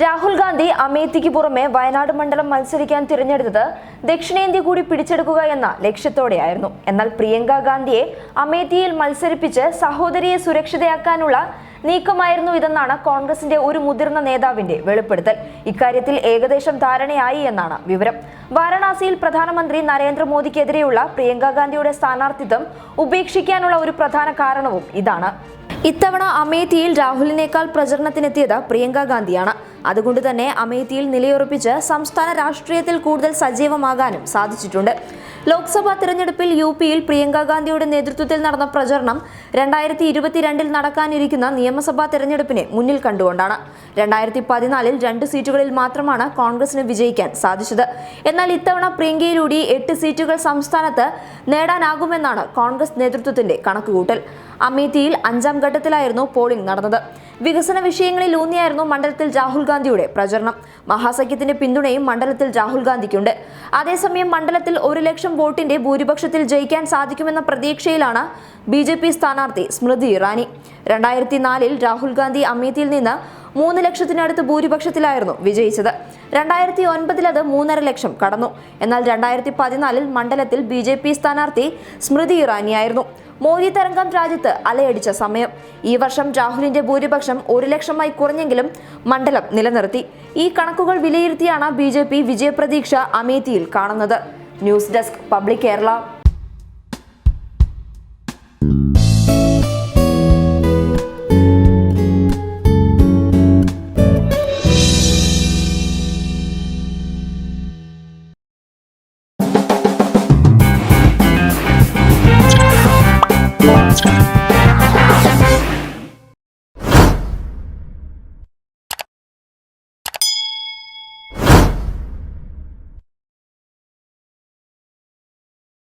രാഹുൽ ഗാന്ധി അമേത്തിക്ക് പുറമെ വയനാട് മണ്ഡലം മത്സരിക്കാൻ തിരഞ്ഞെടുത്തത് ദക്ഷിണേന്ത്യ കൂടി പിടിച്ചെടുക്കുക എന്ന ലക്ഷ്യത്തോടെയായിരുന്നു. എന്നാൽ പ്രിയങ്ക ഗാന്ധിയെ അമേത്തിയിൽ മത്സരിപ്പിച്ച് സഹോദരിയെ സുരക്ഷിതയാക്കാനുള്ള നീക്കമായിരുന്നു ഇതെന്നാണ് കോൺഗ്രസിന്റെ ഒരു മുതിർന്ന നേതാവിന്റെ വെളിപ്പെടുത്തൽ. ഇക്കാര്യത്തിൽ ഏകദേശം ധാരണയായി എന്നാണ് വിവരം. വാരണാസിയിൽ പ്രധാനമന്ത്രി നരേന്ദ്രമോദിക്കെതിരെയുള്ള പ്രിയങ്ക ഗാന്ധിയുടെ സ്ഥാനാർത്ഥിത്വം ഉപേക്ഷിക്കാനുള്ള ഒരു പ്രധാന കാരണവും ഇതാണ്. ഇത്തവണ അമേത്തിയിൽ രാഹുലിനേക്കാൾ പ്രചരണത്തിനെത്തിയത് പ്രിയങ്ക ഗാന്ധിയാണ്. അതുകൊണ്ട് തന്നെ അമേത്തിയിൽ നിലയുറപ്പിച്ച് സംസ്ഥാന രാഷ്ട്രീയത്തിൽ കൂടുതൽ സജീവമാകാനും സാധിച്ചിട്ടുണ്ട്. ലോക്സഭാ തെരഞ്ഞെടുപ്പിൽ യുപിയിൽ പ്രിയങ്ക ഗാന്ധിയുടെ നേതൃത്വത്തിൽ നടന്ന പ്രചരണം 2022 നടക്കാനിരിക്കുന്ന നിയമസഭാ തെരഞ്ഞെടുപ്പിനെ മുന്നിൽ കണ്ടുകൊണ്ടാണ്. 2014 2 സീറ്റുകളിൽ മാത്രമാണ് കോൺഗ്രസിന് വിജയിക്കാൻ സാധിച്ചത്. എന്നാൽ ഇത്തവണ പ്രിയങ്കയിലൂടെ 8 സീറ്റുകൾ സംസ്ഥാനത്ത് നേടാനാകുമെന്നാണ് കോൺഗ്രസ് നേതൃത്വത്തിന്റെ കണക്കുകൂട്ടൽ. അമേത്തിയിൽ 5ാം ഘട്ടത്തിലായിരുന്നു പോളിംഗ് നടന്നത്. വികസന വിഷയങ്ങളിൽ ഊന്നിയായിരുന്നു മണ്ഡലത്തിൽ രാഹുൽ ഗാന്ധിയുടെ പ്രചരണം. മഹാസഖ്യത്തിന്റെ പിന്തുണയും മണ്ഡലത്തിൽ രാഹുൽ ഗാന്ധിക്കുണ്ട്. അതേസമയം മണ്ഡലത്തിൽ 1 ലക്ഷം വോട്ടിന്റെ ഭൂരിപക്ഷത്തിൽ ജയിക്കാൻ സാധിക്കുമെന്ന പ്രതീക്ഷയിലാണ് ബിജെപി സ്ഥാനാർത്ഥി സ്മൃതി ഇറാനി. 2004 രാഹുൽ ഗാന്ധി അമേത്തിയിൽ നിന്ന് 3 ലക്ഷത്തിനടുത്ത് ഭൂരിപക്ഷത്തിലായിരുന്നു വിജയിച്ചത്. 2009 അത് 3.5 ലക്ഷം കടന്നു. എന്നാൽ 2014 മണ്ഡലത്തിൽ ബിജെപി സ്ഥാനാർത്ഥി സ്മൃതി ഇറാനിയായിരുന്നു. മോദി തരംഗം രാജ്യത്ത് അലയടിച്ച സമയം. ഈ വർഷം രാഹുലിന്റെ ഭൂരിപക്ഷം 1 ലക്ഷമായി കുറഞ്ഞെങ്കിലും മണ്ഡലം നിലനിർത്തി. ഈ കണക്കുകൾ വിലയിരുത്തിയാണ് ബിജെപി വിജയപ്രതീക്ഷ അമേത്തിയിൽ കാണുന്നത്. News desk public Kerala.